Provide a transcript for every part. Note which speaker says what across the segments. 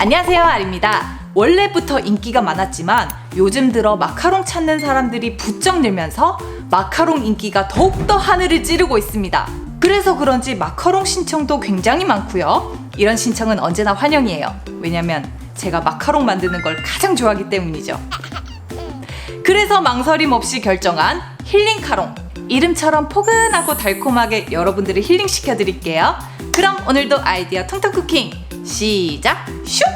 Speaker 1: 안녕하세요, 아리입니다. 원래부터 인기가 많았지만 요즘 들어 마카롱 찾는 사람들이 부쩍 늘면서 마카롱 인기가 더욱더 하늘을 찌르고 있습니다. 그래서 그런지 마카롱 신청도 굉장히 많고요. 이런 신청은 언제나 환영이에요. 왜냐면 제가 마카롱 만드는 걸 가장 좋아하기 때문이죠. 그래서 망설임 없이 결정한 힐링카롱. 이름처럼 포근하고 달콤하게 여러분들을 힐링시켜 드릴게요. 그럼 오늘도 아이디어 통통 쿠킹 시작! 슉!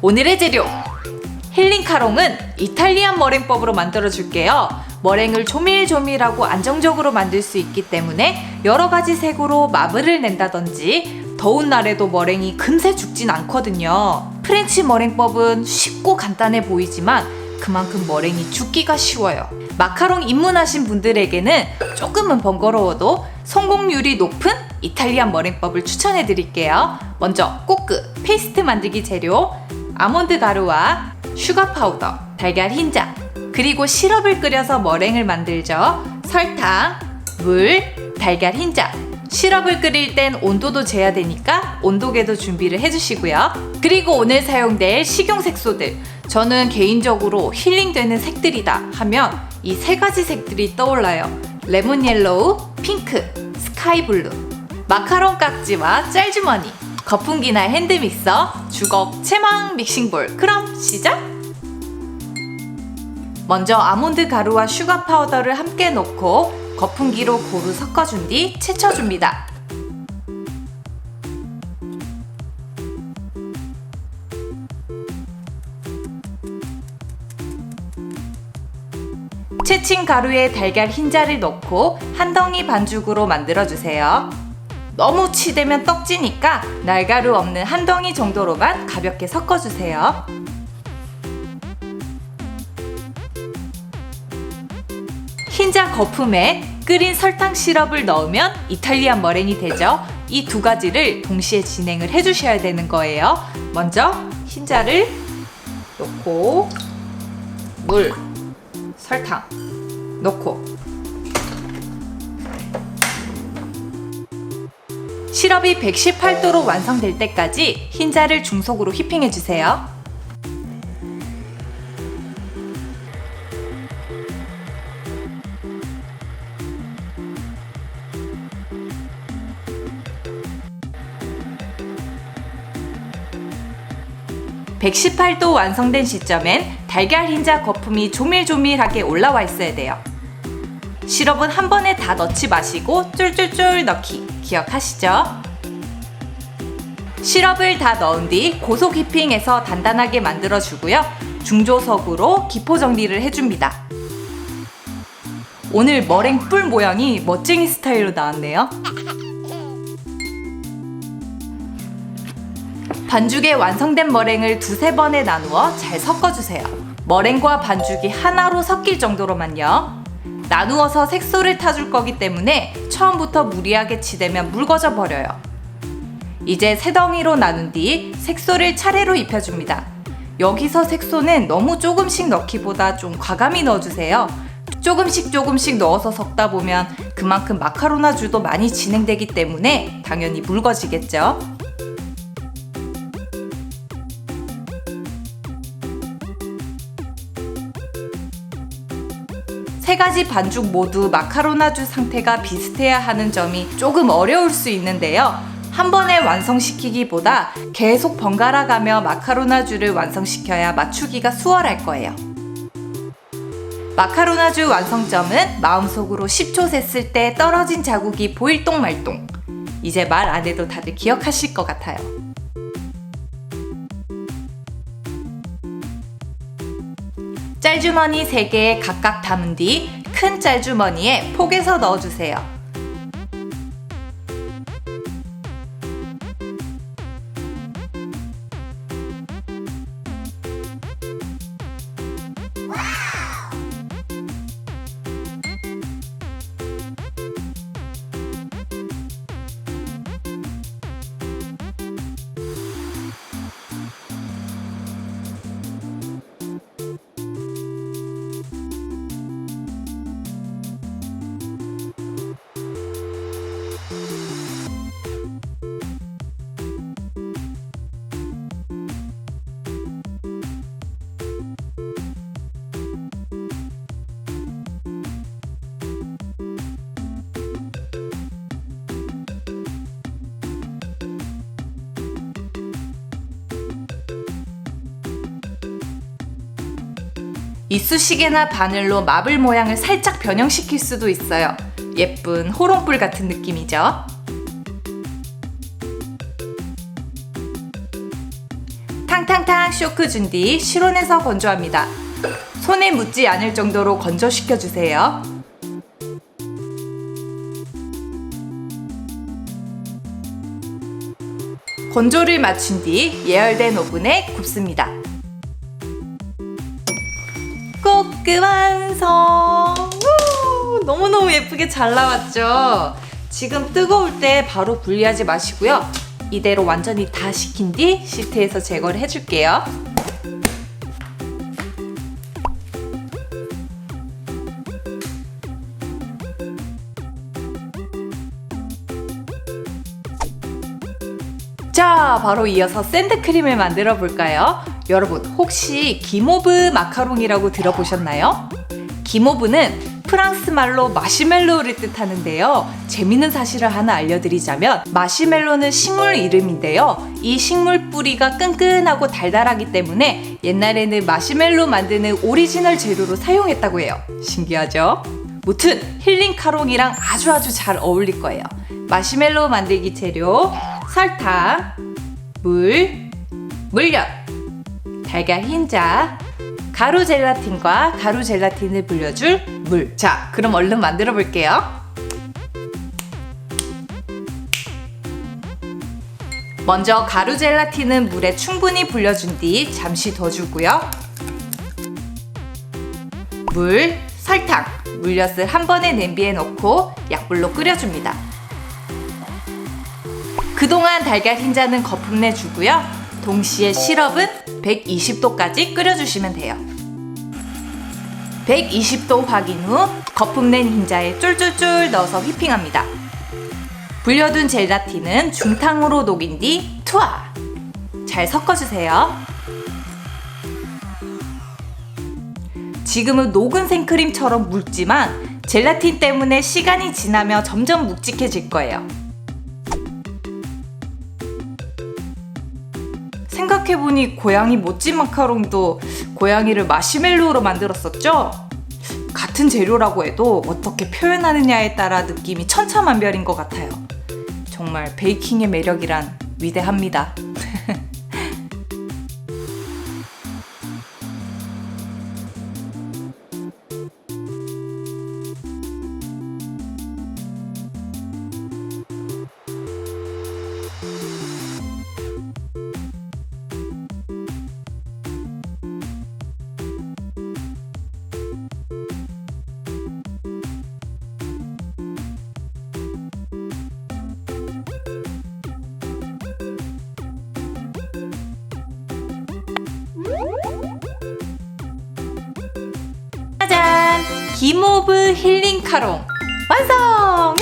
Speaker 1: 오늘의 재료 힐링카롱은 이탈리안 머랭법으로 만들어 줄게요. 머랭을 조밀조밀하고 안정적으로 만들 수 있기 때문에 여러가지 색으로 마블을 낸다든지 더운 날에도 머랭이 금세 죽진 않거든요. 프렌치 머랭법은 쉽고 간단해 보이지만 그만큼 머랭이 죽기가 쉬워요. 마카롱 입문하신 분들에게는 조금은 번거로워도 성공률이 높은 이탈리안 머랭법을 추천해 드릴게요. 먼저 꼬끄 페이스트 만들기 재료 아몬드 가루와 슈가 파우더, 달걀 흰자, 그리고 시럽을 끓여서 머랭을 만들죠. 설탕, 물, 달걀 흰자. 시럽을 끓일 땐 온도도 재야 되니까 온도계도 준비를 해주시고요. 그리고 오늘 사용될 식용 색소들. 저는 개인적으로 힐링되는 색들이다 하면 이 세 가지 색들이 떠올라요. 레몬 옐로우, 핑크, 스카이 블루. 마카롱 깍지와 짤주머니, 거품기나 핸드믹서, 주걱, 체망, 믹싱볼. 그럼 시작! 먼저 아몬드 가루와 슈가 파우더를 함께 넣고 거품기로 고루 섞어준 뒤 채쳐줍니다. 채친 가루에 달걀 흰자를 넣고 한 덩이 반죽으로 만들어주세요. 너무 치대면 떡지니까 날가루 없는 한 덩이 정도로만 가볍게 섞어주세요. 흰자 거품에 끓인 설탕 시럽을 넣으면 이탈리안 머랭이 되죠. 이 두 가지를 동시에 진행을 해주셔야 되는 거예요. 먼저 흰자를 넣고 물, 설탕 넣고 시럽이 118도로 완성될 때까지 흰자를 중속으로 휘핑해주세요. (118도) 완성된 시점엔 달걀 흰자 거품이 조밀조밀하게 올라와 있어야 돼요. 시럽은 한 번에 다 넣지 마시고 쫄쫄쫄 넣기 기억하시죠? 시럽을 다 넣은 뒤 고속 휘핑해서 단단하게 만들어주고요. 중조석으로 기포 정리를 해줍니다. 오늘 머랭 뿔 모양이 멋쟁이 스타일로 나왔네요. 반죽에 완성된 머랭을 두세 번에 나누어 잘 섞어주세요. 머랭과 반죽이 하나로 섞일 정도로만요. 나누어서 색소를 타줄 거기 때문에 처음부터 무리하게 치대면 묽어져 버려요. 이제 세 덩이로 나눈 뒤 색소를 차례로 입혀줍니다. 여기서 색소는 너무 조금씩 넣기보다 좀 과감히 넣어주세요. 조금씩 넣어서 섞다 보면 그만큼 마카로나주도 많이 진행되기 때문에 당연히 묽어지겠죠. 세 가지 반죽 모두 마카로나주 상태가 비슷해야 하는 점이 조금 어려울 수 있는데요. 한 번에 완성시키기보다 계속 번갈아가며 마카로나주를 완성시켜야 맞추기가 수월할 거예요. 마카로나주 완성점은 마음속으로 10초 셌을 때 떨어진 자국이 보일 똥 말똥. 이제 말 안 해도 다들 기억하실 것 같아요. 짤주머니 3개에 각각 담은 뒤 큰 짤주머니에 포개서 넣어주세요. 이쑤시개나 바늘로 마블 모양을 살짝 변형시킬 수도 있어요. 예쁜 호롱불 같은 느낌이죠. 탕탕탕 쇼크 준 뒤 실온에서 건조합니다. 손에 묻지 않을 정도로 건조시켜주세요. 건조를 마친 뒤 예열된 오븐에 굽습니다. 꼬끄 완성! 너무너무 예쁘게 잘 나왔죠? 지금 뜨거울 때 바로 분리하지 마시고요. 이대로 완전히 다 식힌 뒤 시트에서 제거를 해줄게요. 자, 바로 이어서 샌드크림을 만들어 볼까요? 여러분, 혹시 기모브 마카롱이라고 들어보셨나요? 기모브는 프랑스 말로 마시멜로우를 뜻하는데요. 재밌는 사실을 하나 알려드리자면 마시멜로는 식물 이름인데요. 이 식물 뿌리가 끈끈하고 달달하기 때문에 옛날에는 마시멜로 만드는 오리지널 재료로 사용했다고 해요. 신기하죠? 무튼 힐링 카롱이랑 아주 잘 어울릴 거예요. 마시멜로 만들기 재료 설탕, 물엿, 달걀 흰자, 가루 젤라틴과 가루 젤라틴을 불려줄 물. 자, 그럼 얼른 만들어 볼게요. 먼저 가루 젤라틴은 물에 충분히 불려준 뒤 잠시 둬주고요. 물, 설탕, 물엿을 한 번에 냄비에 넣고 약불로 끓여줍니다. 그동안 달걀 흰자는 거품 내주고요. 동시에 시럽은 120도까지 끓여주시면 돼요. 120도 확인 후 거품 낸 흰자에 쫄쫄쫄 넣어서 휘핑합니다. 불려둔 젤라틴은 중탕으로 녹인 뒤 투하! 잘 섞어주세요. 지금은 녹은 생크림처럼 묽지만 젤라틴 때문에 시간이 지나며 점점 묵직해질 거예요. 생각해보니 고양이 모찌 마카롱도 고양이를 마시멜로우로 만들었었죠? 같은 재료라고 해도 어떻게 표현하느냐에 따라 느낌이 천차만별인 것 같아요. 정말 베이킹의 매력이란 위대합니다. 짜잔! 기모브 힐링 카롱 완성!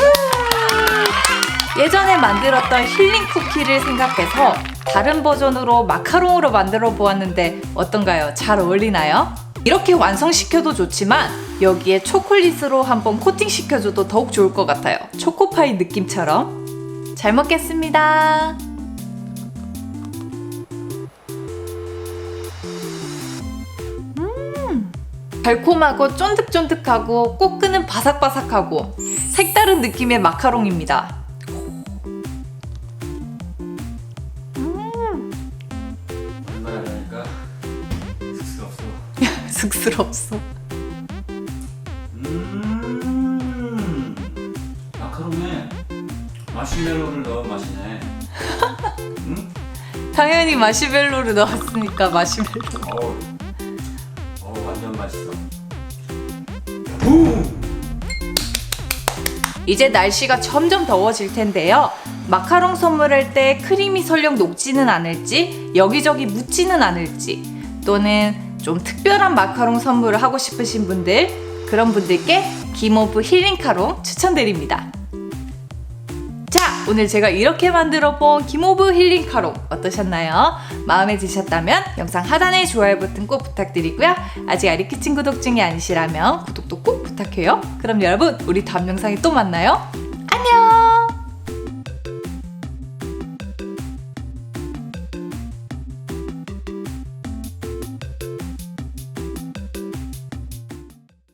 Speaker 1: 예전에 만들었던 힐링 쿠키를 생각해서 다른 버전으로 마카롱으로 만들어 보았는데 어떤가요? 잘 어울리나요? 이렇게 완성시켜도 좋지만 여기에 초콜릿으로 한번 코팅시켜줘도 더욱 좋을 것 같아요. 초코파이 느낌처럼. 잘 먹겠습니다. 달콤하고 쫀득쫀득하고 꼬끄는 바삭바삭하고 색다른 느낌의 마카롱입니다.
Speaker 2: 얼마나 하니까 쑥스럽소.
Speaker 1: 쑥스럽소.
Speaker 2: 마카롱에 마시멜로를 넣은 맛이네. 응?
Speaker 1: 당연히 마시멜로를 넣었으니까 마시멜로.
Speaker 2: 완전 맛있어.
Speaker 1: 이제 날씨가 점점 더워질 텐데요. 마카롱 선물할 때 크림이 설령 녹지는 않을지 여기저기 묻지는 않을지 또는 좀 특별한 마카롱 선물을 하고 싶으신 분들 그런 분들께 기모브 힐링 카롱 추천드립니다. 자, 오늘 제가 이렇게 만들어본 기모브 힐링 카롱 어떠셨나요? 마음에 드셨다면 영상 하단에 좋아요 버튼 꼭 부탁드리고요. 아직 아리키친 구독 중이 아니시라면 구독도 꼭 부탁해요. 그럼 여러분, 우리 다음 영상에 또 만나요.